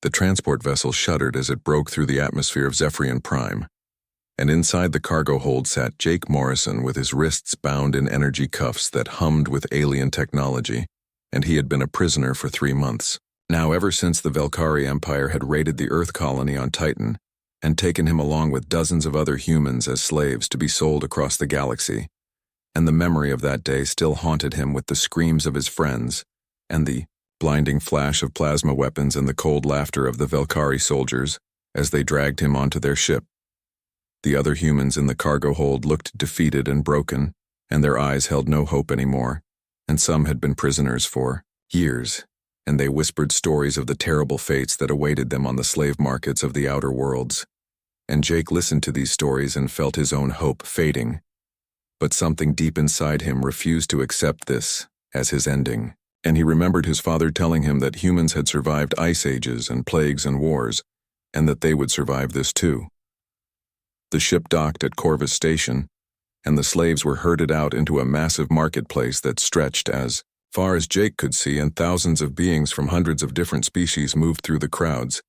The transport vessel shuddered as it broke through the atmosphere of Zephyrian Prime, and inside the cargo hold sat Jake Morrison with his wrists bound in energy cuffs that hummed with alien technology, and he had been a prisoner for 3 months. Now, ever since the Velkari Empire had raided the Earth colony on Titan and taken him along with dozens of other humans as slaves to be sold across the galaxy, and the memory of that day still haunted him with the screams of his friends and the blinding flash of plasma weapons and the cold laughter of the Velkari soldiers as they dragged him onto their ship. The other humans in the cargo hold looked defeated and broken, and their eyes held no hope anymore, and some had been prisoners for years, and they whispered stories of the terrible fates that awaited them on the slave markets of the outer worlds. And Jake listened to these stories and felt his own hope fading. But something deep inside him refused to accept this as his ending, and he remembered his father telling him that humans had survived ice ages and plagues and wars, and that they would survive this too. The ship docked at Corvus Station, and the slaves were herded out into a massive marketplace that stretched as far as Jake could see, and thousands of beings from hundreds of different species moved through the crowds,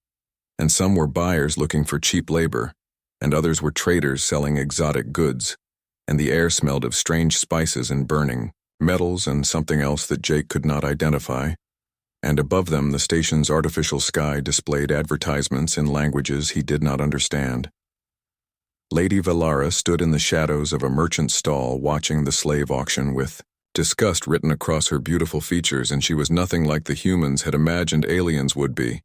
and some were buyers looking for cheap labor, and others were traders selling exotic goods, and the air smelled of strange spices and burning metals and something else that Jake could not identify, and above them the station's artificial sky displayed advertisements in languages he did not understand. Lady Valara stood in the shadows of a merchant stall watching the slave auction with disgust written across her beautiful features, and she was nothing like the humans had imagined aliens would be,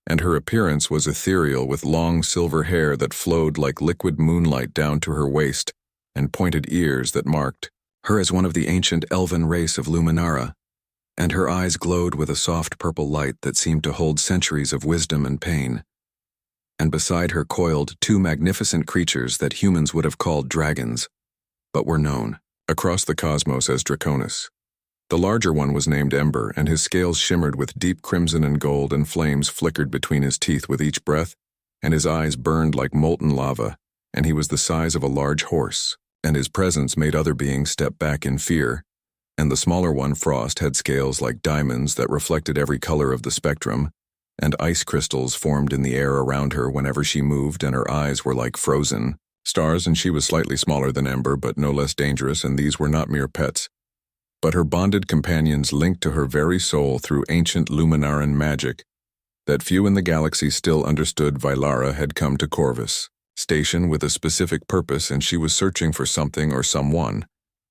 and her appearance was ethereal with long silver hair that flowed like liquid moonlight down to her waist and pointed ears that marked her as one of the ancient elven race of Luminara, and her eyes glowed with a soft purple light that seemed to hold centuries of wisdom and pain. And beside her coiled 2 magnificent creatures that humans would have called dragons, but were known across the cosmos as Draconis. The larger one was named Ember, and his scales shimmered with deep crimson and gold, and flames flickered between his teeth with each breath, and his eyes burned like molten lava, and he was the size of a large horse, and his presence made other beings step back in fear. And the smaller one, Frost, had scales like diamonds that reflected every color of the spectrum, and ice crystals formed in the air around her whenever she moved, and her eyes were like frozen stars, and she was slightly smaller than Ember, but no less dangerous, and these were not mere pets, but her bonded companions linked to her very soul through ancient Luminaran magic that few in the galaxy still understood. Valara had come to Corvus Station with a specific purpose, and she was searching for something or someone,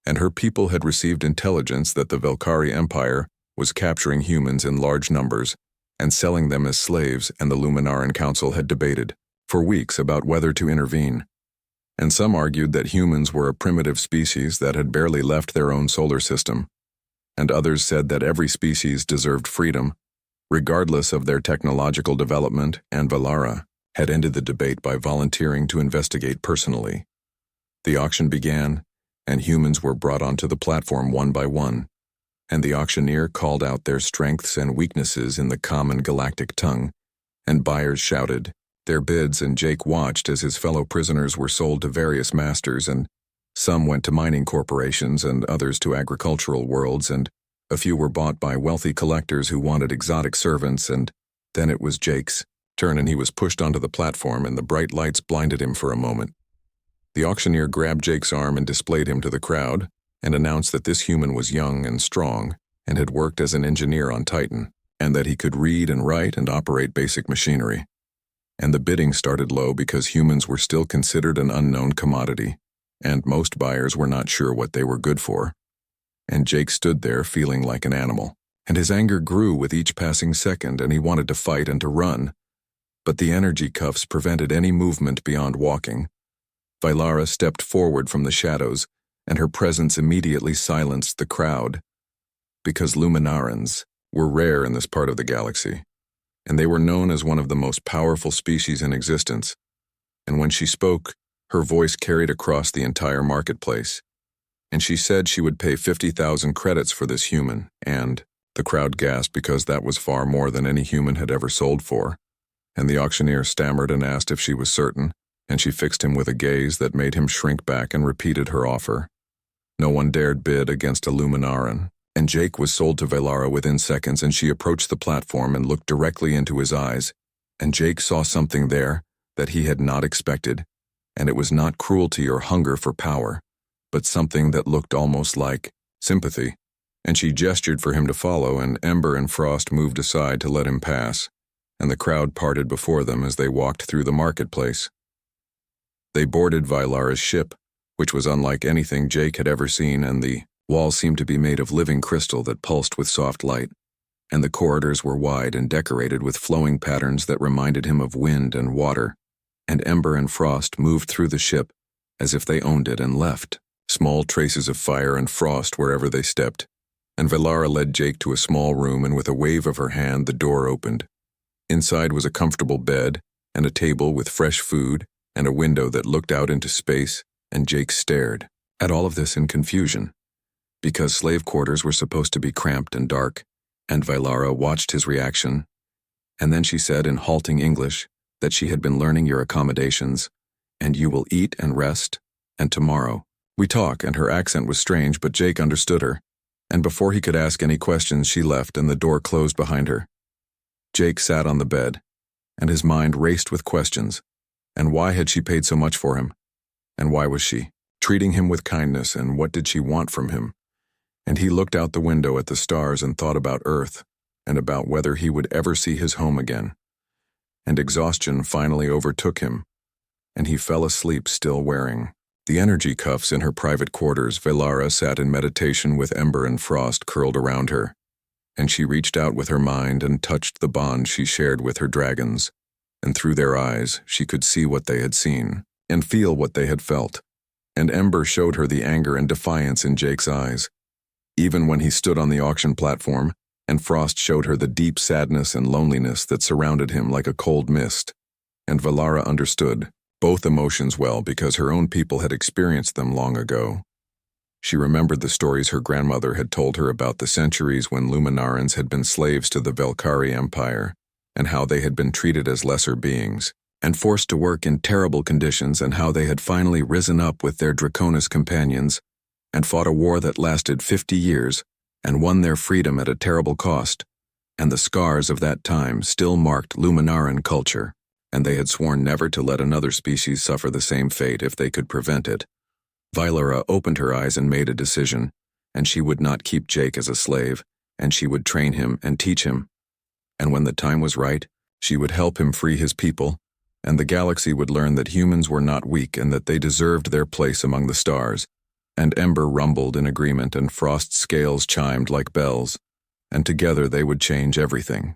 and her people had received intelligence that the Velkari Empire was capturing humans in large numbers and selling them as slaves, and the Luminaran Council had debated for weeks about whether to intervene. And some argued that humans were a primitive species that had barely left their own solar system, and others said that every species deserved freedom, regardless of their technological development, and Valara had ended the debate by volunteering to investigate personally. The auction began, and humans were brought onto the platform one by one, and the auctioneer called out their strengths and weaknesses in the common galactic tongue, and buyers shouted their bids, and Jake watched as his fellow prisoners were sold to various masters, and some went to mining corporations and others to agricultural worlds, and a few were bought by wealthy collectors who wanted exotic servants. And then it was Jake's turn, and he was pushed onto the platform, and the bright lights blinded him for a moment. The auctioneer grabbed Jake's arm and displayed him to the crowd, and announced that this human was young and strong, and had worked as an engineer on Titan, and that he could read and write and operate basic machinery. And the bidding started low because humans were still considered an unknown commodity, and most buyers were not sure what they were good for. And Jake stood there feeling like an animal, and his anger grew with each passing second, and he wanted to fight and to run, but the energy cuffs prevented any movement beyond walking. Valara stepped forward from the shadows, and her presence immediately silenced the crowd, because Luminarans were rare in this part of the galaxy, and they were known as one of the most powerful species in existence. And when she spoke, her voice carried across the entire marketplace, and she said she would pay 50,000 credits for this human, and the crowd gasped because that was far more than any human had ever sold for. And the auctioneer stammered and asked if she was certain, and she fixed him with a gaze that made him shrink back and repeated her offer. No one dared bid against a Luminaran, and Jake was sold to Valara within seconds, and she approached the platform and looked directly into his eyes, And Jake saw something there that he had not expected, and it was not cruelty or hunger for power, but something that looked almost like sympathy. And she gestured for him to follow, and Ember and Frost moved aside to let him pass, and the crowd parted before them as they walked through the marketplace. They boarded Vylara's ship, which was unlike anything Jake had ever seen, and the walls seemed to be made of living crystal that pulsed with soft light, and the corridors were wide and decorated with flowing patterns that reminded him of wind and water, and Ember and Frost moved through the ship as if they owned it and left, small traces of fire and frost wherever they stepped, and Vylara led Jake to a small room, and with a wave of her hand the door opened. Inside was a comfortable bed and a table with fresh food and a window that looked out into space, and Jake stared at all of this in confusion, because slave quarters were supposed to be cramped and dark, and Vylara watched his reaction, and then she said in halting English that she had been learning your accommodations, and you will eat and rest, and tomorrow we talk, and her accent was strange, but Jake understood her, and before he could ask any questions she left and the door closed behind her. Jake sat on the bed, and his mind raced with questions, and why had she paid so much for him? And why was she treating him with kindness, and what did she want from him? And he looked out the window at the stars and thought about Earth, and about whether he would ever see his home again. And exhaustion finally overtook him, and he fell asleep still wearing the energy cuffs in her private quarters. Vylara sat in meditation with Ember and Frost curled around her, and she reached out with her mind and touched the bond she shared with her dragons, and through their eyes she could see what they had seen, and feel what they had felt, and Ember showed her the anger and defiance in Jake's eyes, even when he stood on the auction platform, and Frost showed her the deep sadness and loneliness that surrounded him like a cold mist, and Vylara understood both emotions well because her own people had experienced them long ago. She remembered the stories her grandmother had told her about the centuries when Luminarans had been slaves to the Velkari Empire, and how they had been treated as lesser beings, and forced to work in terrible conditions, and how they had finally risen up with their Draconis companions, and fought a war that lasted 50 years, and won their freedom at a terrible cost, and the scars of that time still marked Luminaran culture, and they had sworn never to let another species suffer the same fate if they could prevent it. Vylara opened her eyes and made a decision, and she would not keep Jake as a slave, and she would train him and teach him, and when the time was right, she would help him free his people, and the galaxy would learn that humans were not weak and that they deserved their place among the stars. And Ember rumbled in agreement, and Frost's scales chimed like bells, and together they would change everything.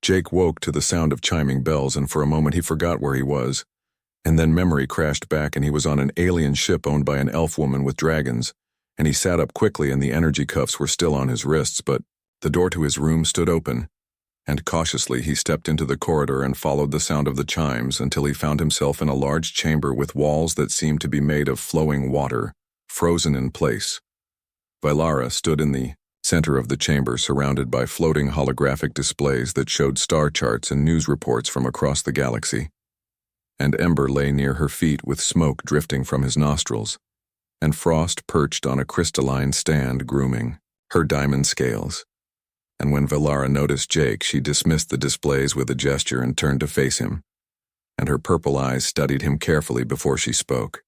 Jake woke to the sound of chiming bells, and for a moment he forgot where he was, and then memory crashed back, and he was on an alien ship owned by an elf woman with dragons, and he sat up quickly, and the energy cuffs were still on his wrists, but the door to his room stood open, and cautiously he stepped into the corridor and followed the sound of the chimes until he found himself in a large chamber with walls that seemed to be made of flowing water, frozen in place. Vylara stood in the center of the chamber, surrounded by floating holographic displays that showed star charts and news reports from across the galaxy. And Ember lay near her feet with smoke drifting from his nostrils, and Frost perched on a crystalline stand grooming her diamond scales. And when Vylara noticed Jake, she dismissed the displays with a gesture and turned to face him, and her purple eyes studied him carefully before she spoke.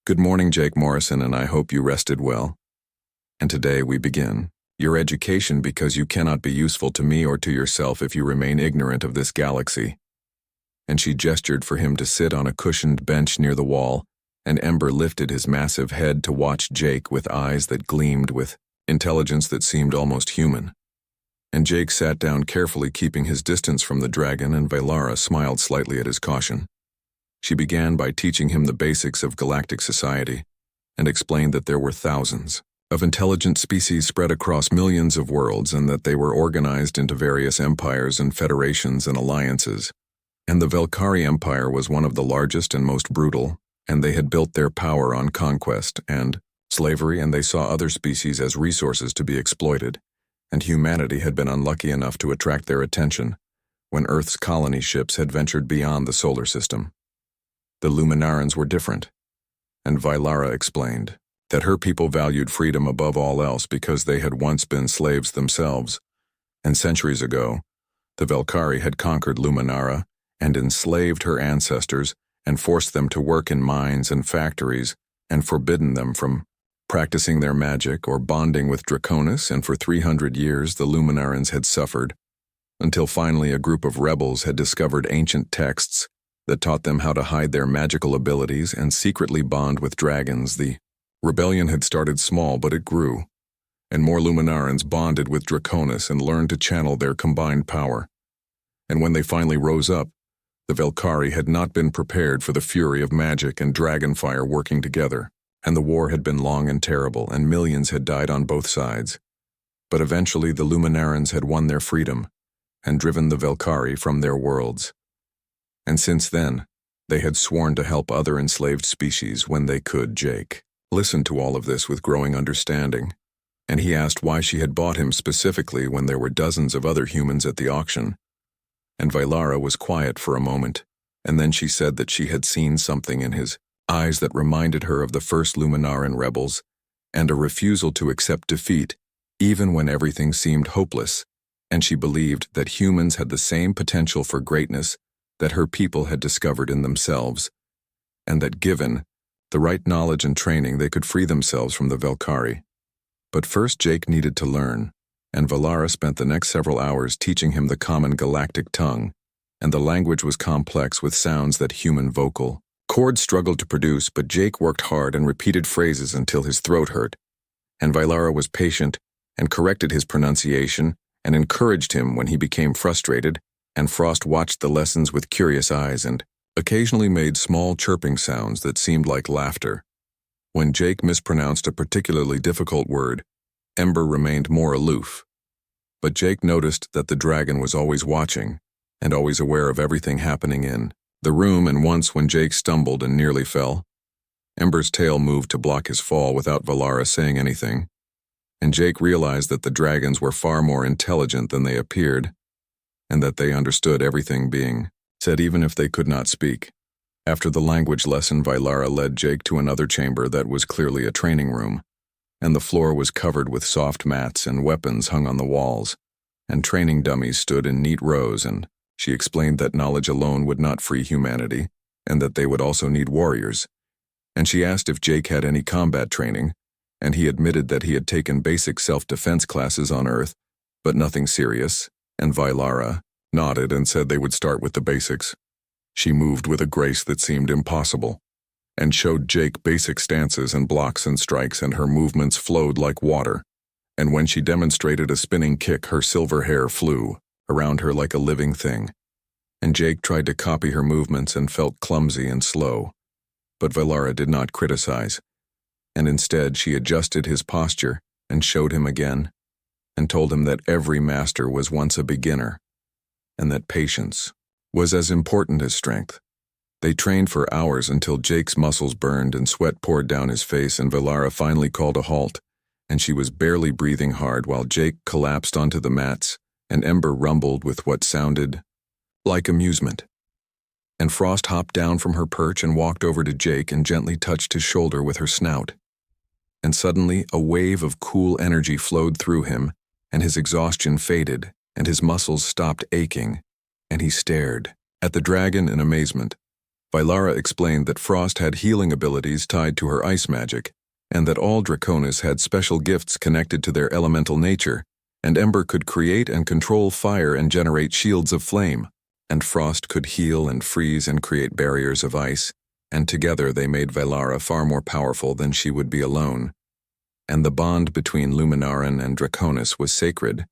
"Good morning, Jake Morrison, and I hope you rested well. And today we begin your education, because you cannot be useful to me or to yourself if you remain ignorant of this galaxy." And she gestured for him to sit on a cushioned bench near the wall, and Ember lifted his massive head to watch Jake with eyes that gleamed with intelligence that seemed almost human. And Jake sat down carefully, keeping his distance from the dragon, and Vylara smiled slightly at his caution. She began by teaching him the basics of galactic society, and explained that there were thousands of intelligent species spread across millions of worlds, and that they were organized into various empires and federations and alliances. And the Velkari Empire was one of the largest and most brutal, and they had built their power on conquest and slavery, and they saw other species as resources to be exploited, and humanity had been unlucky enough to attract their attention when Earth's colony ships had ventured beyond the solar system. The Luminarans were different, and Vylara explained that her people valued freedom above all else because they had once been slaves themselves, and centuries ago, The Velkari had conquered Luminara and enslaved her ancestors and forced them to work in mines and factories and forbidden them from practicing their magic or bonding with Draconis, and for 300 years the Luminarans had suffered, until finally a group of rebels had discovered ancient texts that taught them how to hide their magical abilities and secretly bond with dragons. The rebellion had started small, but it grew, and more Luminarans bonded with Draconis and learned to channel their combined power. And when they finally rose up, the Velkari had not been prepared for the fury of magic and dragonfire working together, and the war had been long and terrible, and millions had died on both sides. But eventually the Luminarans had won their freedom and driven the Velkari from their worlds. And since then, they had sworn to help other enslaved species when they could. Jake listened to all of this with growing understanding, and he asked why she had bought him specifically when there were dozens of other humans at the auction. And Vylara was quiet for a moment, and then she said that she had seen something in his eyes that reminded her of the first Luminaran rebels, and a refusal to accept defeat, even when everything seemed hopeless, and she believed that humans had the same potential for greatness that her people had discovered in themselves, and that given the right knowledge and training they could free themselves from the Velkari. But first Jake needed to learn, and Vylara spent the next several hours teaching him the common galactic tongue, and the language was complex with sounds that human vocal cords struggled to produce, but Jake worked hard and repeated phrases until his throat hurt, and Vylara was patient and corrected his pronunciation and encouraged him when he became frustrated, and Frost watched the lessons with curious eyes and occasionally made small chirping sounds that seemed like laughter. When Jake mispronounced a particularly difficult word, Ember remained more aloof. But Jake noticed that the dragon was always watching and always aware of everything happening in the room, and once when Jake stumbled and nearly fell, Ember's tail moved to block his fall without Vylara saying anything, and Jake realized that the dragons were far more intelligent than they appeared, and that they understood everything being said even if they could not speak. After the language lesson, Vylara led Jake to another chamber that was clearly a training room, and the floor was covered with soft mats and weapons hung on the walls, and training dummies stood in neat rows, and she explained that knowledge alone would not free humanity, and that they would also need warriors. And she asked if Jake had any combat training, and he admitted that he had taken basic self-defense classes on Earth, but nothing serious, and Vylara nodded and said they would start with the basics. She moved with a grace that seemed impossible, and showed Jake basic stances and blocks and strikes, and her movements flowed like water, and when she demonstrated a spinning kick, her silver hair flew around her like a living thing, and Jake tried to copy her movements and felt clumsy and slow, but Vylara did not criticize, and instead she adjusted his posture and showed him again, and told him that every master was once a beginner, and that patience was as important as strength. They trained for hours until Jake's muscles burned and sweat poured down his face, and Vylara finally called a halt, and she was barely breathing hard while Jake collapsed onto the mats, and Ember rumbled with what sounded like amusement. And Frost hopped down from her perch and walked over to Jake and gently touched his shoulder with her snout. And suddenly a wave of cool energy flowed through him, and his exhaustion faded, and his muscles stopped aching, and he stared at the dragon in amazement. Vylara explained that Frost had healing abilities tied to her ice magic, and that all Draconis had special gifts connected to their elemental nature, and Ember could create and control fire and generate shields of flame, and Frost could heal and freeze and create barriers of ice, and together they made Vylara far more powerful than she would be alone. And the bond between Luminaran and Draconis was sacred,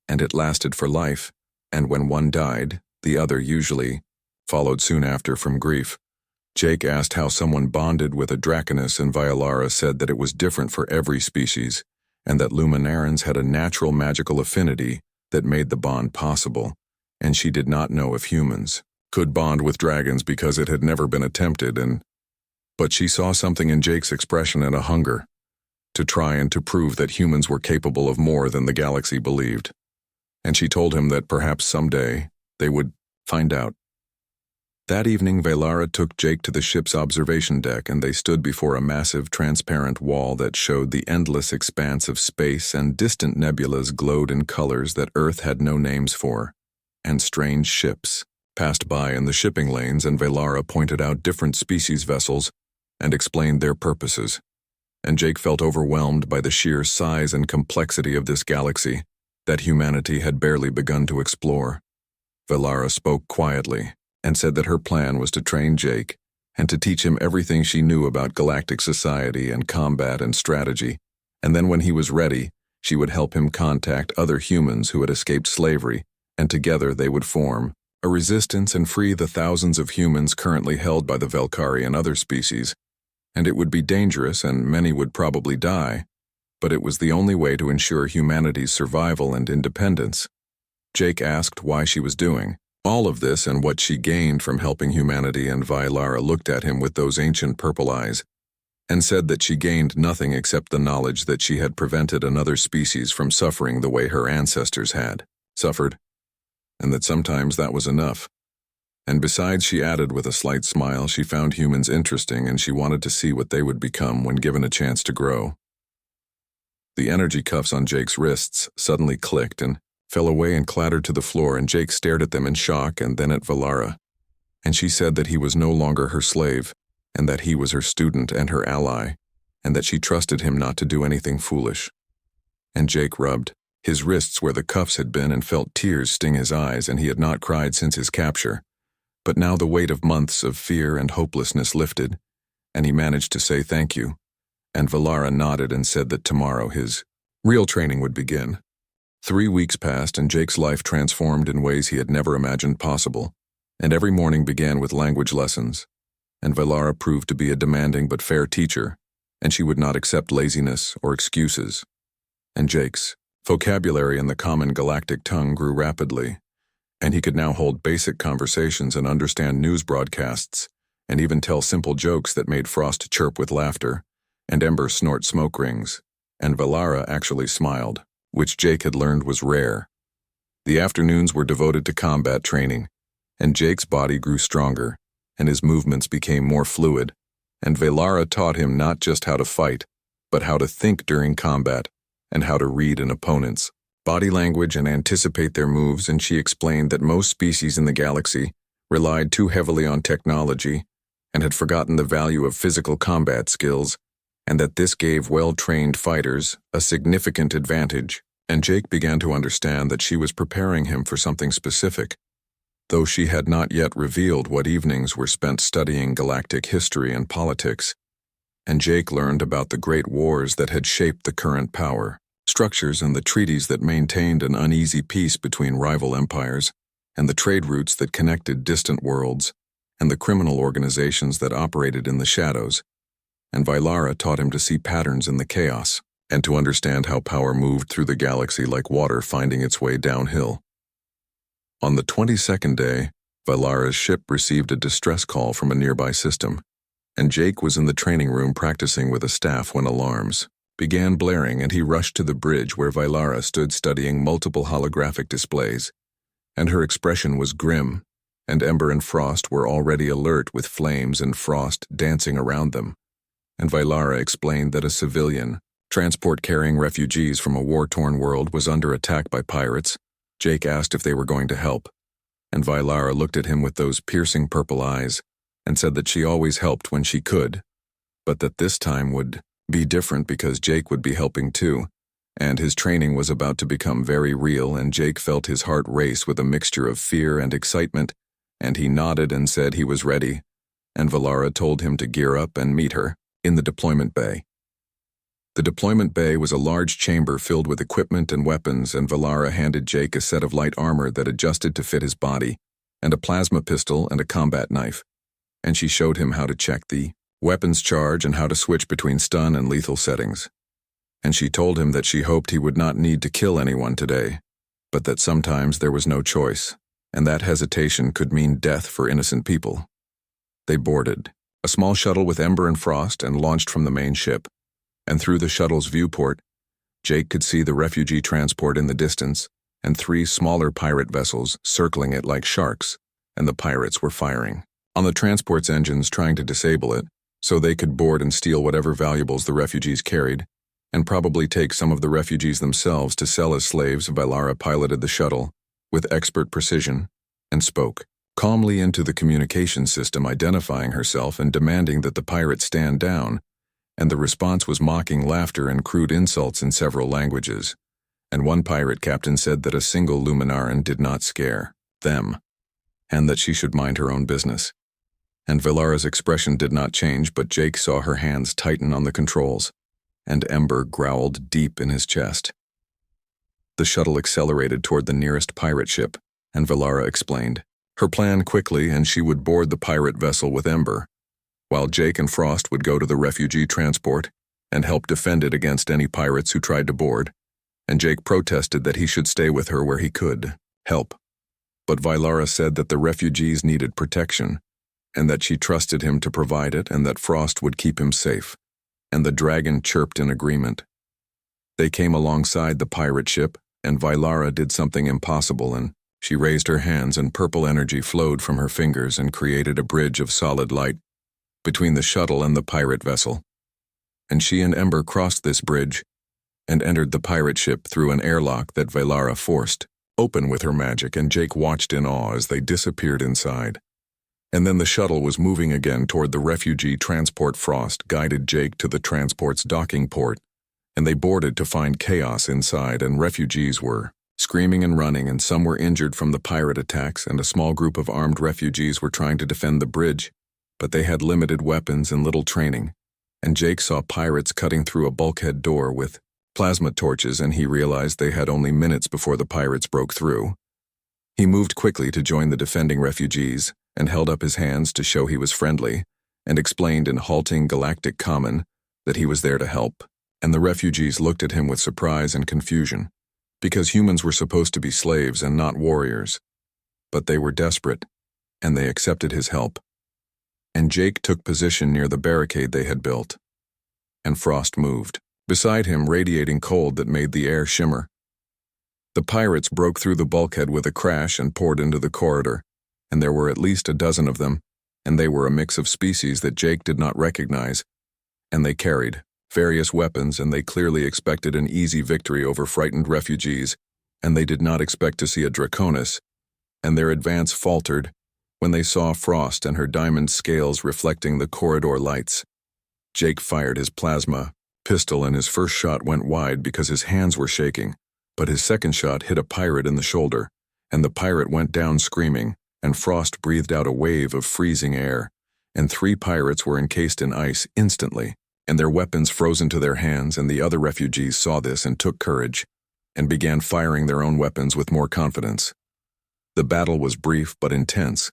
and it lasted for life, and when one died, the other usually followed soon after from grief. Jake asked how someone bonded with a Draconis, and Vylara said that it was different for every species, and that Luminarans had a natural magical affinity that made the bond possible, and she did not know if humans could bond with dragons because it had never been attempted, but she saw something in Jake's expression and a hunger to try and to prove that humans were capable of more than the galaxy believed, and she told him that perhaps someday they would find out. That evening, Vylara took Jake to the ship's observation deck, and they stood before a massive transparent wall that showed the endless expanse of space, and distant nebulas glowed in colors that Earth had no names for. and strange ships passed by in the shipping lanes, and Velara pointed out different species vessels and explained their purposes. And Jake felt overwhelmed by the sheer size and complexity of this galaxy that humanity had barely begun to explore. Velara spoke quietly and said that her plan was to train Jake and to teach him everything she knew about galactic society and combat and strategy, and then when he was ready, she would help him contact other humans who had escaped slavery, and together they would form a resistance and free the thousands of humans currently held by the Velkari and other species. And it would be dangerous, and many would probably die, but it was the only way to ensure humanity's survival and independence. Jake asked why she was doing all of this and what she gained from helping humanity, and Velara looked at him with those ancient purple eyes and said that she gained nothing except the knowledge that she had prevented another species from suffering the way her ancestors had suffered, and that sometimes that was enough. And besides, she added with a slight smile, she found humans interesting and she wanted to see what they would become when given a chance to grow. The energy cuffs on Jake's wrists suddenly clicked and fell away and clattered to the floor, and Jake stared at them in shock and then at Velara. And she said that he was no longer her slave, and that he was her student and her ally, and that she trusted him not to do anything foolish. And Jake rubbed his wrists where the cuffs had been and felt tears sting his eyes, and he had not cried since his capture. But now the weight of months of fear and hopelessness lifted, and he managed to say thank you, and Velara nodded and said that tomorrow his real training would begin. 3 weeks passed, and Jake's life transformed in ways he had never imagined possible, and every morning began with language lessons, and Velara proved to be a demanding but fair teacher, and she would not accept laziness or excuses. And Jake's vocabulary in the common galactic tongue grew rapidly, and he could now hold basic conversations and understand news broadcasts, and even tell simple jokes that made Frost chirp with laughter, and Ember snort smoke rings, and Velara actually smiled, which Jake had learned was rare. The afternoons were devoted to combat training, and Jake's body grew stronger, and his movements became more fluid, and Velara taught him not just how to fight, but how to think during combat, and how to read an opponent's body language and anticipate their moves, and she explained that most species in the galaxy relied too heavily on technology and had forgotten the value of physical combat skills, and that this gave well-trained fighters a significant advantage, and Jake began to understand that she was preparing him for something specific, though she had not yet revealed what evenings were spent studying galactic history and politics, and Jake learned about the great wars that had shaped the current power structures and the treaties that maintained an uneasy peace between rival empires, and the trade routes that connected distant worlds, and the criminal organizations that operated in the shadows. And Velara taught him to see patterns in the chaos, and to understand how power moved through the galaxy like water finding its way downhill. On the 22nd day, Velara's ship received a distress call from a nearby system, and Jake was in the training room practicing with a staff when alarms began blaring, and he rushed to the bridge where Velara stood studying multiple holographic displays, and her expression was grim, and Ember and Frost were already alert with flames and frost dancing around them. And Velara explained that a civilian transport carrying refugees from a war-torn world was under attack by pirates. Jake asked if they were going to help, and Velara looked at him with those piercing purple eyes and said that she always helped when she could, but that this time would be different because Jake would be helping too, and his training was about to become very real, and Jake felt his heart race with a mixture of fear and excitement, and he nodded and said he was ready, and Velara told him to gear up and meet her in the deployment bay. The deployment bay was a large chamber filled with equipment and weapons, and Velara handed Jake a set of light armor that adjusted to fit his body, and a plasma pistol and a combat knife, and she showed him how to check the weapons charge and how to switch between stun and lethal settings. And she told him that she hoped he would not need to kill anyone today, but that sometimes there was no choice, and that hesitation could mean death for innocent people. They boarded a small shuttle with Ember and Frost and launched from the main ship, and through the shuttle's viewport, Jake could see the refugee transport in the distance and 3 smaller pirate vessels circling it like sharks, and the pirates were firing on the transport's engines trying to disable it, so they could board and steal whatever valuables the refugees carried, and probably take some of the refugees themselves to sell as slaves. Velara piloted the shuttle, with expert precision and spoke calmly into the communication system, identifying herself and demanding that the pirates stand down, and the response was mocking laughter and crude insults in several languages. And one pirate captain said that a single Luminaran did not scare them, and that she should mind her own business. And Valara's expression did not change, but Jake saw her hands tighten on the controls, and Ember growled deep in his chest. The shuttle accelerated toward the nearest pirate ship, and Valara explained her plan quickly, and she would board the pirate vessel with Ember, while Jake and Frost would go to the refugee transport and help defend it against any pirates who tried to board, and Jake protested that he should stay with her where he could help. But Valara said that the refugees needed protection, and that she trusted him to provide it, and that Frost would keep him safe, and the dragon chirped in agreement. They came alongside the pirate ship, and Valara did something impossible, and she raised her hands, and purple energy flowed from her fingers and created a bridge of solid light between the shuttle and the pirate vessel. And she and Ember crossed this bridge and entered the pirate ship through an airlock that Valara forced open with her magic, and Jake watched in awe as they disappeared inside. And then the shuttle was moving again toward the refugee transport. Frost guided Jake to the transport's docking port, and they boarded to find chaos inside, and refugees were screaming and running, and some were injured from the pirate attacks, and a small group of armed refugees were trying to defend the bridge, but they had limited weapons and little training. And Jake saw pirates cutting through a bulkhead door with plasma torches, and he realized they had only minutes before the pirates broke through. He moved quickly to join the defending refugees, and held up his hands to show he was friendly, and explained in halting Galactic Common that he was there to help. And the refugees looked at him with surprise and confusion, because humans were supposed to be slaves and not warriors. But they were desperate, and they accepted his help. And Jake took position near the barricade they had built. And Frost moved beside him, radiating cold that made the air shimmer. The pirates broke through the bulkhead with a crash and poured into the corridor, and there were at least a dozen of them, and they were a mix of species that Jake did not recognize, and they carried various weapons, and they clearly expected an easy victory over frightened refugees, and they did not expect to see a Draconis, and their advance faltered when they saw Frost and her diamond scales reflecting the corridor lights. Jake fired his plasma pistol, and his first shot went wide because his hands were shaking, but his second shot hit a pirate in the shoulder, and the pirate went down screaming, and Frost breathed out a wave of freezing air, and 3 pirates were encased in ice instantly, and their weapons frozen to their hands, and the other refugees saw this and took courage, and began firing their own weapons with more confidence. The battle was brief but intense,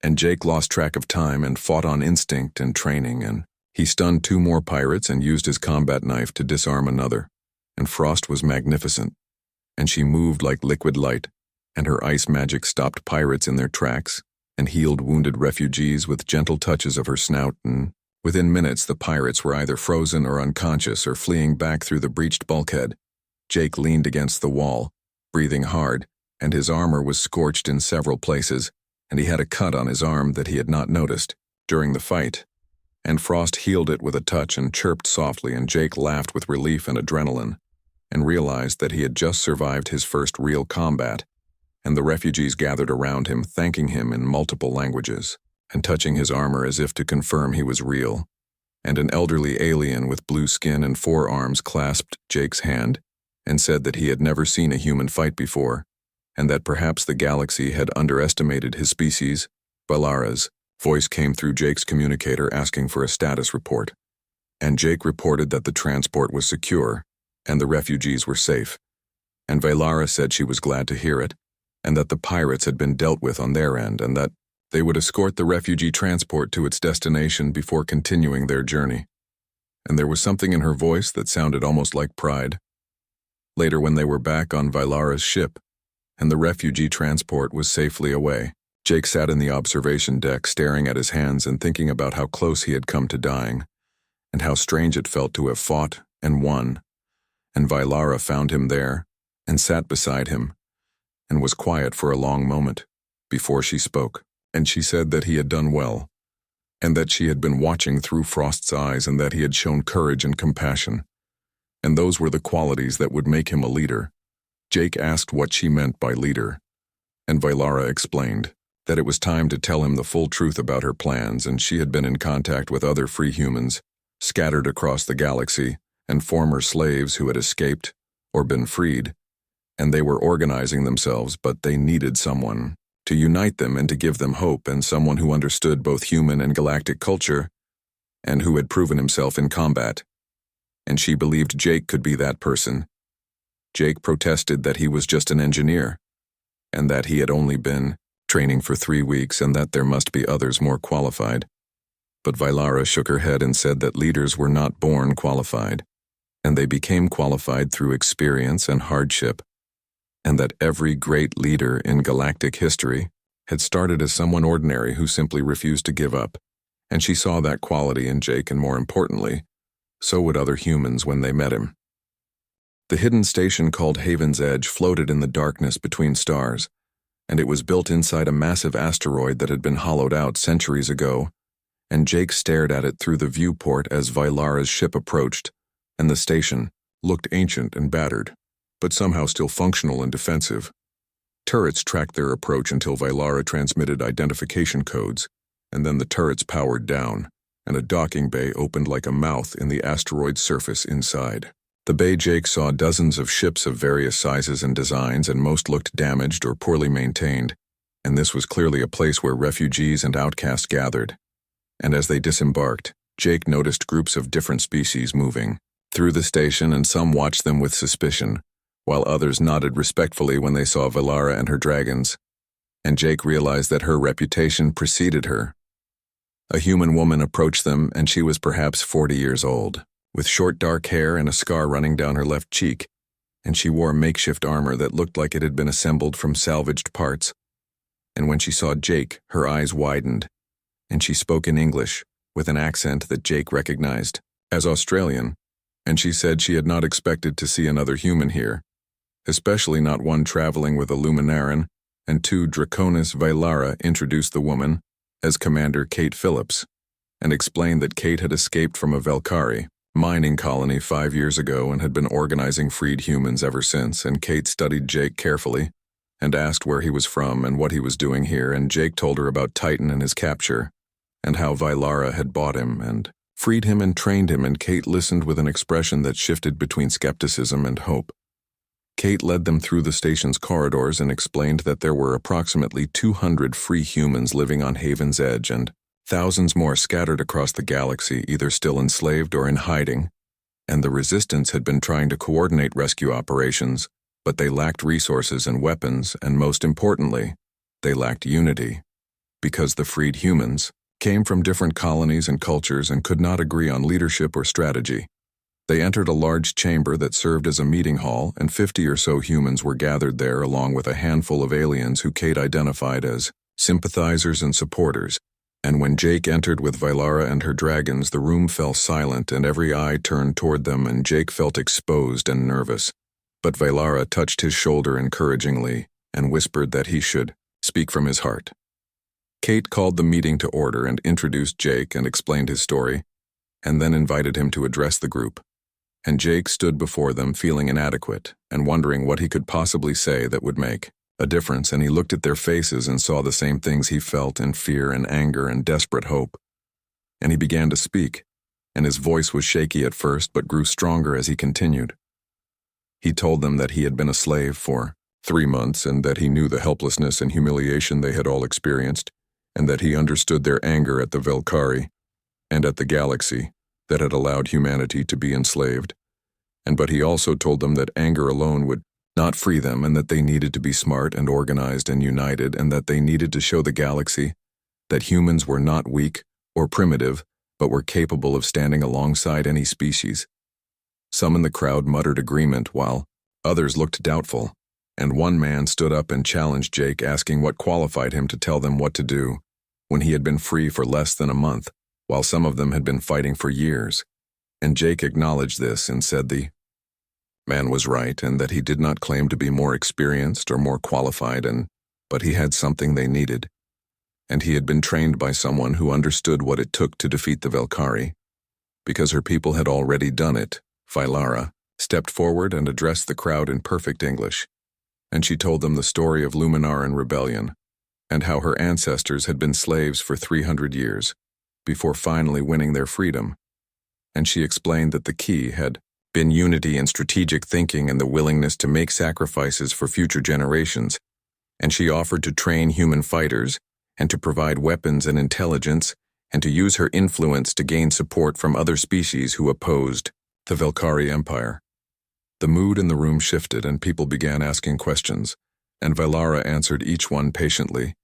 and Jake lost track of time and fought on instinct and training, and he stunned 2 more pirates and used his combat knife to disarm another. And Frost was magnificent, and she moved like liquid light, and her ice magic stopped pirates in their tracks and healed wounded refugees with gentle touches of her snout, and within minutes the pirates were either frozen or unconscious or fleeing back through the breached bulkhead. Jake leaned against the wall, breathing hard, and his armor was scorched in several places, and he had a cut on his arm that he had not noticed during the fight. And Frost healed it with a touch and chirped softly, and Jake laughed with relief and adrenaline, and realized that he had just survived his first real combat, and the refugees gathered around him, thanking him in multiple languages, and touching his armor as if to confirm he was real. And an elderly alien with blue skin and 4 arms clasped Jake's hand, and said that he had never seen a human fight before, and that perhaps the galaxy had underestimated his species. Valara's voice came through Jake's communicator asking for a status report, and Jake reported that the transport was secure, and the refugees were safe, and Valara said she was glad to hear it, and that the pirates had been dealt with on their end, and that they would escort the refugee transport to its destination before continuing their journey. And there was something in her voice that sounded almost like pride. Later, when they were back on Valara's ship, and the refugee transport was safely away, Jake sat in the observation deck staring at his hands and thinking about how close he had come to dying, and how strange it felt to have fought and won. And Valara found him there, and sat beside him, and was quiet for a long moment before she spoke, and she said that he had done well, and that she had been watching through Frost's eyes, and that he had shown courage and compassion, and those were the qualities that would make him a leader. Jake asked what she meant by leader, and Vylara explained that it was time to tell him the full truth about her plans, and she had been in contact with other free humans scattered across the galaxy and former slaves who had escaped or been freed, and they were organizing themselves, but they needed someone to unite them and to give them hope, and someone who understood both human and galactic culture and who had proven himself in combat. And she believed Jake could be that person. Jake protested that he was just an engineer, and that he had only been training for 3 weeks and that there must be others more qualified. But Vylara shook her head and said that leaders were not born qualified, and they became qualified through experience and hardship, and that every great leader in galactic history had started as someone ordinary who simply refused to give up, and she saw that quality in Jake, and more importantly, so would other humans when they met him. The hidden station called Haven's Edge floated in the darkness between stars, and it was built inside a massive asteroid that had been hollowed out centuries ago, and Jake stared at it through the viewport as Vylara's ship approached, and the station looked ancient and battered, but somehow still functional and defensive. Turrets tracked their approach until Vylara transmitted identification codes, and then the turrets powered down, and a docking bay opened like a mouth in the asteroid's surface inside. The bay Jake saw dozens of ships of various sizes and designs, and most looked damaged or poorly maintained, and this was clearly a place where refugees and outcasts gathered. And as they disembarked, Jake noticed groups of different species moving through the station, and some watched them with suspicion, while others nodded respectfully when they saw Vylara and her dragons. And Jake realized that her reputation preceded her. A human woman approached them, and she was perhaps 40 years old, with short dark hair and a scar running down her left cheek, and she wore makeshift armor that looked like it had been assembled from salvaged parts. And when she saw Jake, her eyes widened, and she spoke in English, with an accent that Jake recognized as Australian, and she said she had not expected to see another human here, especially not one traveling with a Luminaran, and 2 Draconis. Vylara introduced the woman as Commander Kate Phillips, and explained that Kate had escaped from a Velkari mining colony 5 years ago and had been organizing freed humans ever since, and Kate studied Jake carefully and asked where he was from and what he was doing here, and Jake told her about Titan and his capture, and how Vylara had bought him and freed him and trained him, and Kate listened with an expression that shifted between skepticism and hope. Kate led them through the station's corridors and explained that there were approximately 200 free humans living on Haven's Edge, and thousands more scattered across the galaxy, either still enslaved or in hiding, and the Resistance had been trying to coordinate rescue operations, but they lacked resources and weapons, and most importantly, they lacked unity, because the freed humans came from different colonies and cultures and could not agree on leadership or strategy. They entered a large chamber that served as a meeting hall, and 50 or so humans were gathered there, along with a handful of aliens who Kate identified as sympathizers and supporters. And when Jake entered with Vylara and her dragons, the room fell silent and every eye turned toward them, and Jake felt exposed and nervous. But Vylara touched his shoulder encouragingly and whispered that he should speak from his heart. Kate called the meeting to order and introduced Jake and explained his story, and then invited him to address the group. And Jake stood before them feeling inadequate and wondering what he could possibly say that would make a difference, and he looked at their faces and saw the same things he felt in fear and anger and desperate hope. And he began to speak, and his voice was shaky at first but grew stronger as he continued. He told them that he had been a slave for 3 months, and that he knew the helplessness and humiliation they had all experienced, and that he understood their anger at the Velkari and at the galaxy that had allowed humanity to be enslaved. But he also told them that anger alone would not free them, and that they needed to be smart and organized and united, and that they needed to show the galaxy that humans were not weak or primitive, but were capable of standing alongside any species. Some in the crowd muttered agreement, while others looked doubtful, and one man stood up and challenged Jake, asking what qualified him to tell them what to do when he had been free for less than a month, while some of them had been fighting for years. And Jake acknowledged this and said the man was right, and that he did not claim to be more experienced or more qualified, but he had something they needed. And he had been trained by someone who understood what it took to defeat the Velkari. Because her people had already done it, Vylara stepped forward and addressed the crowd in perfect English. and she told them the story of Luminaran rebellion, and how her ancestors had been slaves for 300 years, before finally winning their freedom. And she explained that the key had been unity and strategic thinking and the willingness to make sacrifices for future generations, and she offered to train human fighters and to provide weapons and intelligence and to use her influence to gain support from other species who opposed the Velkari Empire. The mood in the room shifted and people began asking questions, and Vylara answered each one patiently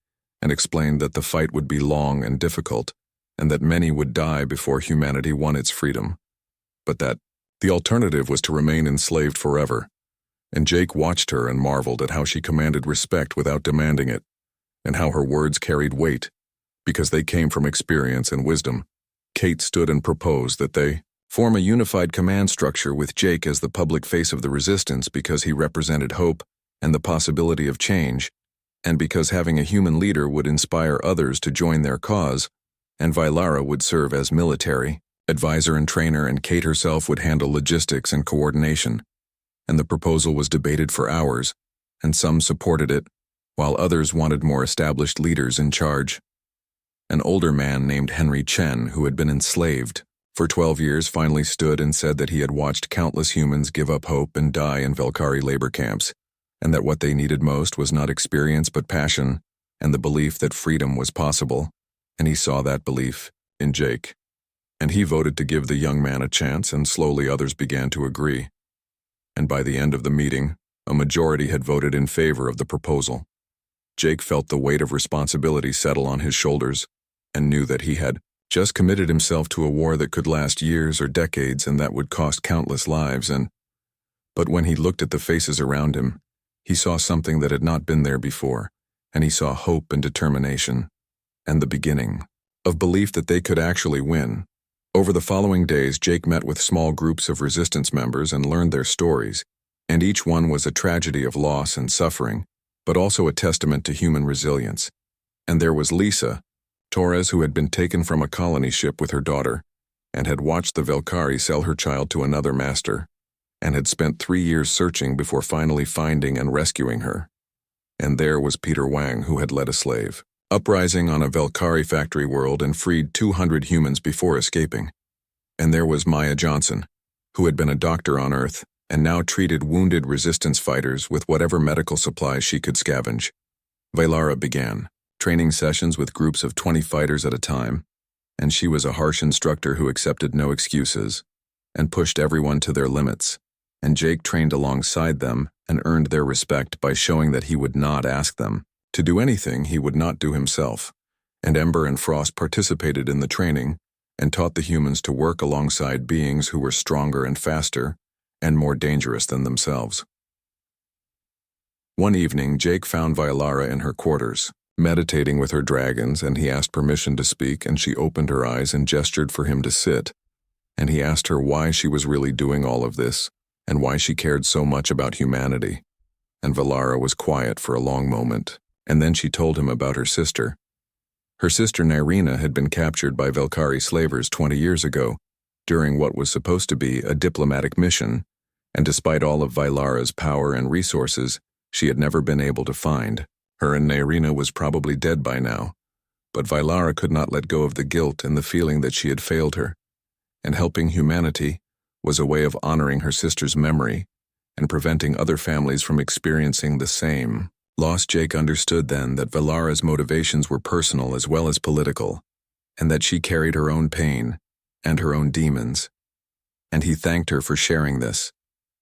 and explained that the fight would be long and difficult and that many would die before humanity won its freedom, but that the alternative was to remain enslaved forever. And Jake watched her and marveled at how she commanded respect without demanding it, and how her words carried weight, because they came from experience and wisdom. Kate stood and proposed that they form a unified command structure with Jake as the public face of the resistance because he represented hope and the possibility of change, and because having a human leader would inspire others to join their cause, and Vylara would serve as military advisor and trainer, and Kate herself would handle logistics and coordination. And the proposal was debated for hours, and some supported it, while others wanted more established leaders in charge. An older man named Henry Chen, who had been enslaved for 12 years, finally stood and said that he had watched countless humans give up hope and die in Velkari labor camps, and that what they needed most was not experience but passion, and the belief that freedom was possible, and he saw that belief in Jake. And he voted to give the young man a chance, and slowly others began to agree. And by the end of the meeting, a majority had voted in favor of the proposal. Jake felt the weight of responsibility settle on his shoulders, and knew that he had just committed himself to a war that could last years or decades and that would cost countless lives. But when he looked at the faces around him, he saw something that had not been there before, and he saw hope and determination, and the beginning of belief that they could actually win. Over the following days, Jake met with small groups of resistance members and learned their stories, and each one was a tragedy of loss and suffering, but also a testament to human resilience. And there was Lisa Torres, who had been taken from a colony ship with her daughter, and had watched the Velkari sell her child to another master, and had spent 3 years searching before finally finding and rescuing her. And there was Peter Wang, who had led a slave uprising on a Velkari factory world and freed 200 humans before escaping. And there was Maya Johnson, who had been a doctor on Earth and now treated wounded resistance fighters with whatever medical supplies she could scavenge. Vylara began training sessions with groups of 20 fighters at a time, and she was a harsh instructor who accepted no excuses and pushed everyone to their limits. And Jake trained alongside them and earned their respect by showing that he would not ask them to do anything he would not do himself. And Ember and Frost participated in the training and taught the humans to work alongside beings who were stronger and faster and more dangerous than themselves. One evening, Jake found Vylara in her quarters, meditating with her dragons, and he asked permission to speak, and she opened her eyes and gestured for him to sit. And he asked her why she was really doing all of this, and why she cared so much about humanity. And Vylara was quiet for a long moment, and then she told him about her sister. Her sister Narina had been captured by Velkari slavers 20 years ago, during what was supposed to be a diplomatic mission, and despite all of Vylara's power and resources, she had never been able to find her, and Narina was probably dead by now. But Vylara could not let go of the guilt and the feeling that she had failed her, and helping humanity was a way of honoring her sister's memory and preventing other families from experiencing the same loss. Jake understood then that Vylara's motivations were personal as well as political, and that she carried her own pain and her own demons. And he thanked her for sharing this,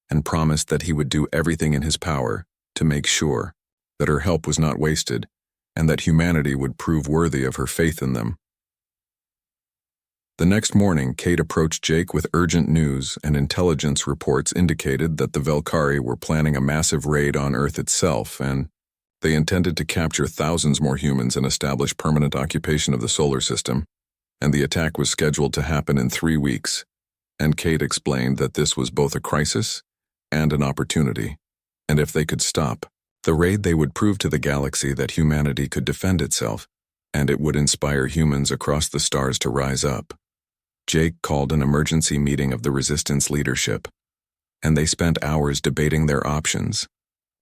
and promised that he would do everything in his power to make sure that her help was not wasted, and that humanity would prove worthy of her faith in them. The next morning, Kate approached Jake with urgent news, and intelligence reports indicated that the Velkari were planning a massive raid on Earth itself, and they intended to capture thousands more humans and establish permanent occupation of the solar system, and the attack was scheduled to happen in 3 weeks. And Kate explained that this was both a crisis and an opportunity, and if they could stop the raid, they would prove to the galaxy that humanity could defend itself, and it would inspire humans across the stars to rise up. Jake called an emergency meeting of the resistance leadership, and they spent hours debating their options,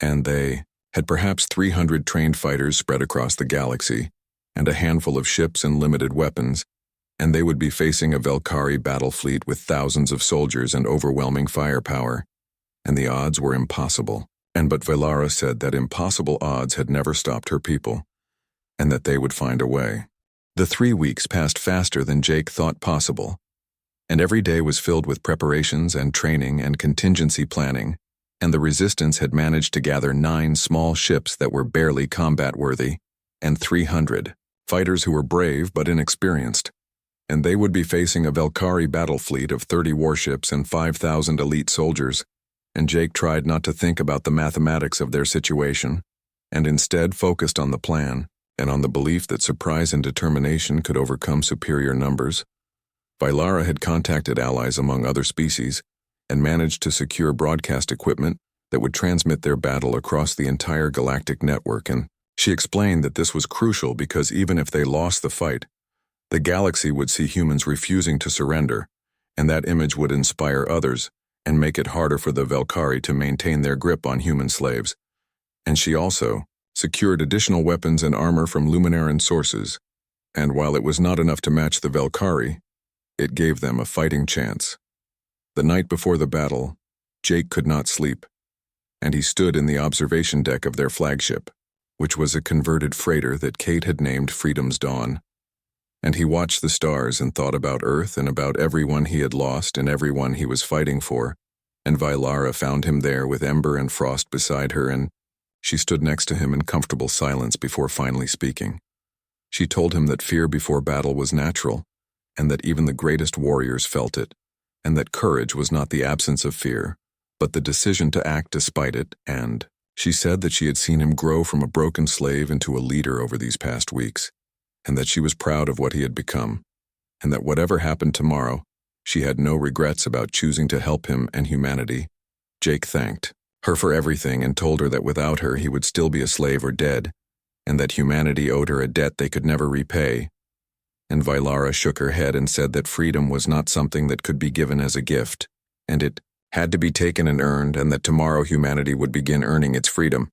and they had perhaps 300 trained fighters spread across the galaxy, and a handful of ships and limited weapons, and they would be facing a Velkari battle fleet with thousands of soldiers and overwhelming firepower, and the odds were impossible. But Valara said that impossible odds had never stopped her people, and that they would find a way. The 3 weeks passed faster than Jake thought possible, and every day was filled with preparations and training and contingency planning, and the Resistance had managed to gather 9 small ships that were barely combat-worthy, and 300 fighters who were brave but inexperienced, and they would be facing a Velkari battle fleet of 30 warships and 5,000 elite soldiers, and Jake tried not to think about the mathematics of their situation, and instead focused on the plan, and on the belief that surprise and determination could overcome superior numbers. Valara had contacted allies among other species, and managed to secure broadcast equipment that would transmit their battle across the entire galactic network, and she explained that this was crucial because even if they lost the fight, the galaxy would see humans refusing to surrender, and that image would inspire others and make it harder for the Velkari to maintain their grip on human slaves. And she also secured additional weapons and armor from Luminaran sources, and while it was not enough to match the Velkari, it gave them a fighting chance. The night before the battle, Jake could not sleep, and he stood in the observation deck of their flagship, which was a converted freighter that Kate had named Freedom's Dawn. And he watched the stars and thought about Earth and about everyone he had lost and everyone he was fighting for, and Valara found him there with Ember and Frost beside her, and she stood next to him in comfortable silence before finally speaking. She told him that fear before battle was natural, and that even the greatest warriors felt it, and that courage was not the absence of fear, but the decision to act despite it, and she said that she had seen him grow from a broken slave into a leader over these past weeks, and that she was proud of what he had become, and that whatever happened tomorrow, she had no regrets about choosing to help him and humanity. Jake thanked her for everything and told her that without her he would still be a slave or dead, and that humanity owed her a debt they could never repay. And Valara shook her head and said that freedom was not something that could be given as a gift, and it had to be taken and earned, and that tomorrow humanity would begin earning its freedom.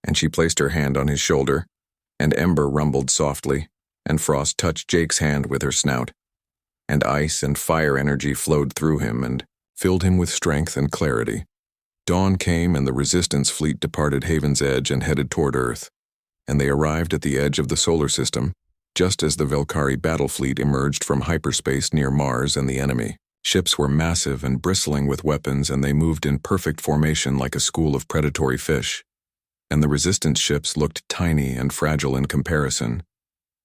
And she placed her hand on his shoulder, and Ember rumbled softly, and Frost touched Jake's hand with her snout, and ice and fire energy flowed through him and filled him with strength and clarity. Dawn came and the Resistance fleet departed Haven's Edge and headed toward Earth, and they arrived at the edge of the solar system, just as the Velkari battle fleet emerged from hyperspace near Mars and the enemy. Ships were massive and bristling with weapons, and they moved in perfect formation like a school of predatory fish. And the Resistance ships looked tiny and fragile in comparison,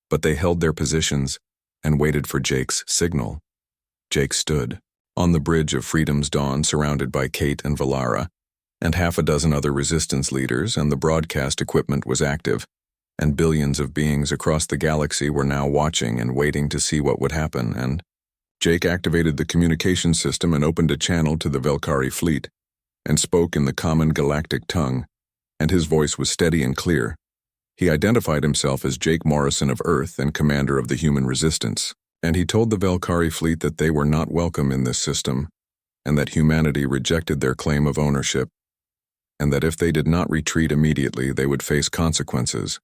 but they held their positions and waited for Jake's signal. Jake stood on the bridge of Freedom's Dawn, surrounded by Kate and Valara, and half a dozen other Resistance leaders, and the broadcast equipment was active, and billions of beings across the galaxy were now watching and waiting to see what would happen, and Jake activated the communication system and opened a channel to the Velkari fleet, and spoke in the common galactic tongue, and his voice was steady and clear. He identified himself as Jake Morrison of Earth and commander of the human resistance, and he told the Velkari fleet that they were not welcome in this system, and that humanity rejected their claim of ownership, and that if they did not retreat immediately, they would face consequences.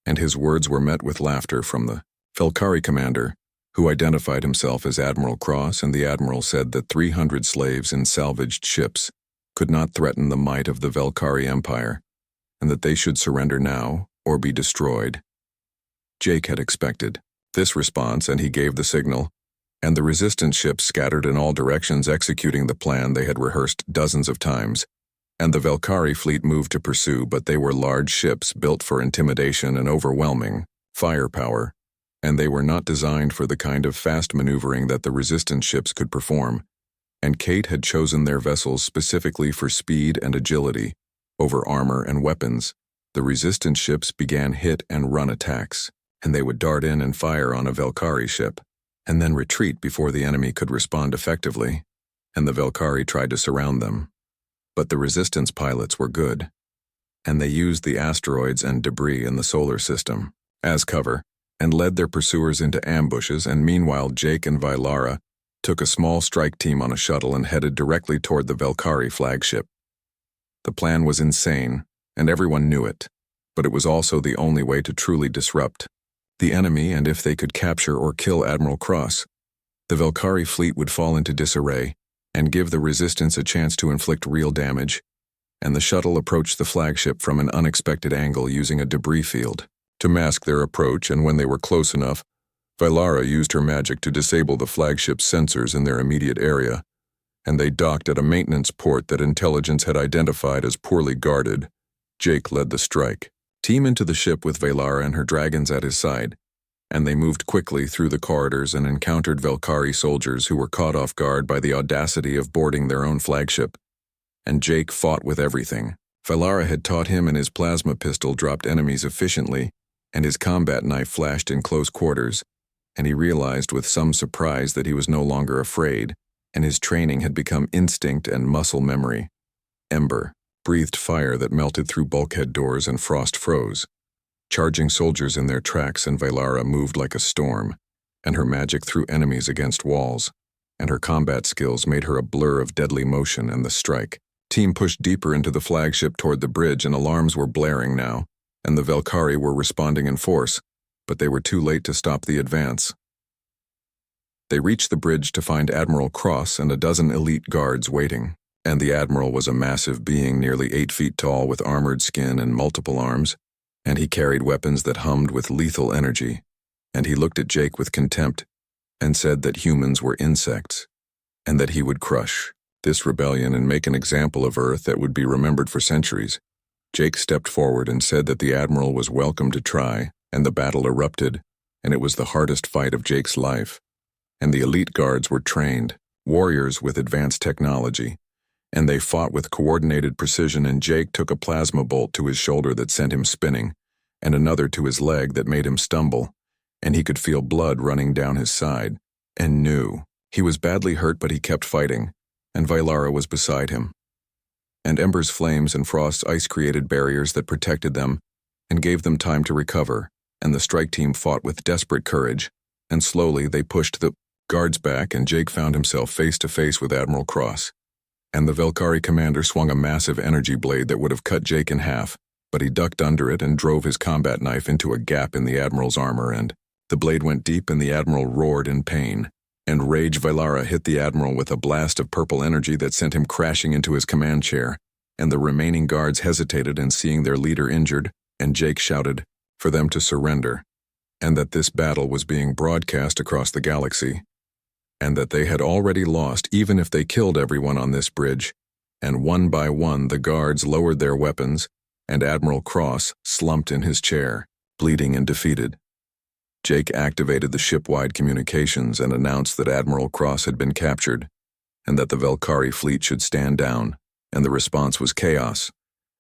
And his words were met with laughter from the Velkari commander, who identified himself as Admiral Cross, and the admiral said that 300 slaves in salvaged ships could not threaten the might of the Velkari Empire, and that they should surrender now or be destroyed. Jake had expected this response, and he gave the signal, and the Resistance ships scattered in all directions, executing the plan they had rehearsed dozens of times, and the Velkari fleet moved to pursue, but they were large ships built for intimidation and overwhelming firepower, and they were not designed for the kind of fast maneuvering that the Resistance ships could perform, and Kate had chosen their vessels specifically for speed and agility over armor and weapons. The Resistance ships began hit-and-run attacks, and they would dart in and fire on a Velkari ship, and then retreat before the enemy could respond effectively, and the Velkari tried to surround them. But the Resistance pilots were good, and they used the asteroids and debris in the solar system as cover, and led their pursuers into ambushes, and meanwhile Jake and Valara took a small strike team on a shuttle and headed directly toward the Velkari flagship. The plan was insane, and everyone knew it. But it was also the only way to truly disrupt the enemy, and if they could capture or kill Admiral Cross, the Velkari fleet would fall into disarray and give the resistance a chance to inflict real damage. And the shuttle approached the flagship from an unexpected angle using a debris field to mask their approach, and when they were close enough, Vylara used her magic to disable the flagship's sensors in their immediate area, and they docked at a maintenance port that intelligence had identified as poorly guarded. Jake led the strike team into the ship with Vylara and her dragons at his side, and they moved quickly through the corridors and encountered Velkari soldiers who were caught off guard by the audacity of boarding their own flagship. And Jake fought with everything. Vylara had taught him, and his plasma pistol dropped enemies efficiently, and his combat knife flashed in close quarters, and he realized with some surprise that he was no longer afraid, and his training had become instinct and muscle memory. Ember breathed fire that melted through bulkhead doors, and Frost froze, charging soldiers in their tracks, and Vylara moved like a storm, and her magic threw enemies against walls, and her combat skills made her a blur of deadly motion. And the strike team pushed deeper into the flagship toward the bridge, and alarms were blaring now, and the Velkari were responding in force, but they were too late to stop the advance. They reached the bridge to find Admiral Cross and a dozen elite guards waiting, and the Admiral was a massive being nearly 8 feet tall with armored skin and multiple arms, and he carried weapons that hummed with lethal energy, and he looked at Jake with contempt and said that humans were insects, and that he would crush this rebellion and make an example of Earth that would be remembered for centuries. Jake stepped forward and said that the Admiral was welcome to try, and the battle erupted, and it was the hardest fight of Jake's life. And the elite guards were trained, warriors with advanced technology, and they fought with coordinated precision, and Jake took a plasma bolt to his shoulder that sent him spinning, and another to his leg that made him stumble, and he could feel blood running down his side, and knew he was badly hurt, but he kept fighting, and Vylara was beside him. And Ember's flames and Frost's ice created barriers that protected them and gave them time to recover, and the strike team fought with desperate courage, and slowly they pushed the guards back, and Jake found himself face to face with Admiral Cross. And the Velkari commander swung a massive energy blade that would have cut Jake in half, but he ducked under it and drove his combat knife into a gap in the Admiral's armor, and the blade went deep, and the Admiral roared in pain. And Rage Vylara hit the Admiral with a blast of purple energy that sent him crashing into his command chair, and the remaining guards hesitated in seeing their leader injured, and Jake shouted for them to surrender, and that this battle was being broadcast across the galaxy, and that they had already lost even if they killed everyone on this bridge. And one by one the guards lowered their weapons, and Admiral Cross slumped in his chair, bleeding and defeated. Jake activated the ship-wide communications and announced that Admiral Cross had been captured, and that the Velkari fleet should stand down, and the response was chaos,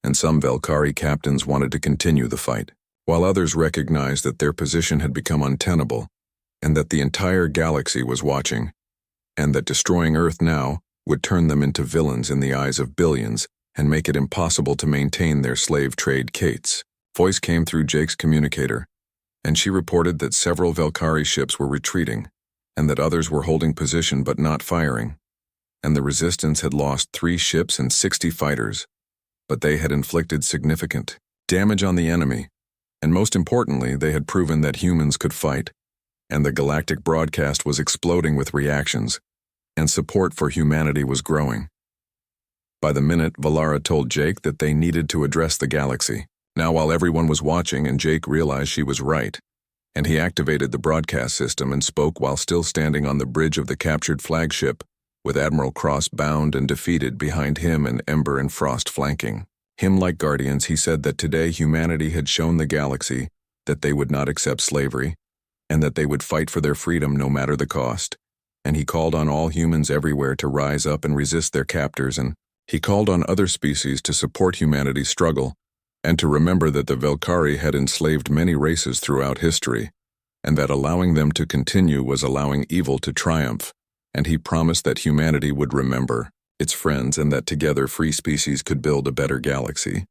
and some Velkari captains wanted to continue the fight, while others recognized that their position had become untenable, and that the entire galaxy was watching, and that destroying Earth now would turn them into villains in the eyes of billions and make it impossible to maintain their slave trade. Kate's voice came through Jake's communicator, and she reported that several Velkari ships were retreating, and that others were holding position but not firing, and the resistance had lost 3 ships and 60 fighters, but they had inflicted significant damage on the enemy, and most importantly, they had proven that humans could fight, and the galactic broadcast was exploding with reactions, and support for humanity was growing. By the minute, Vylara told Jake that they needed to address the galaxy. Now, while everyone was watching, and Jake realized she was right, and he activated the broadcast system and spoke while still standing on the bridge of the captured flagship, with Admiral Cross bound and defeated behind him and Ember and Frost flanking him like guardians. He said that today humanity had shown the galaxy that they would not accept slavery, and that they would fight for their freedom no matter the cost, and he called on all humans everywhere to rise up and resist their captors, and he called on other species to support humanity's struggle, and to remember that the Velkari had enslaved many races throughout history, and that allowing them to continue was allowing evil to triumph, and he promised that humanity would remember its friends, and that together free species could build a better galaxy.